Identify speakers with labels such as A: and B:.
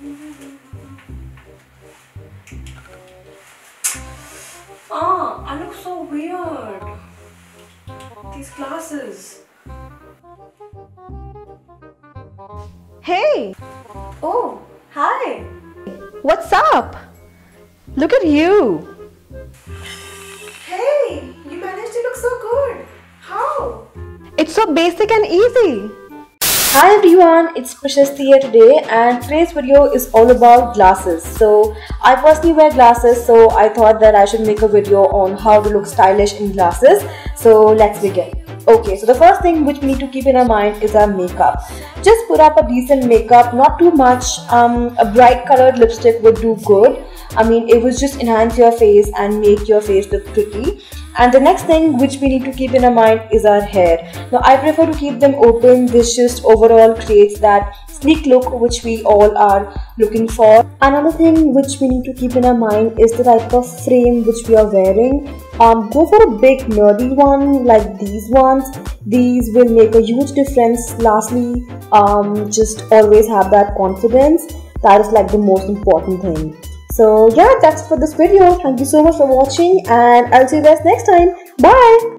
A: I look so weird. These glasses.
B: Hey,
A: Oh, hi.
B: what's up? Look at you.
A: Hey, you managed to look so good. How?
B: It's so basic and easy.
C: Hi everyone, it's Prashasti here today, and today's video is all about glasses. So I personally wear glasses, so I thought that I should make a video on how to look stylish in glasses. So let's begin. Okay, so the first thing which we need to keep in our mind is our makeup. Just put up a decent makeup, not too much. A bright colored lipstick would do good. I mean, it would just enhance your face and make your face look pretty. And the next thing which we need to keep in our mind is our hair. Now I prefer to keep them open. This just overall creates that sleek look which we all are looking for. Another thing which we need to keep in our mind is the type of frame which we are wearing. Go for a big nerdy one like these ones. These will make a huge difference. Lastly, just always have that confidence. That is like the most important thing. So yeah, that's it for this video. Thank you so much for watching, and I'll see you guys next time. Bye.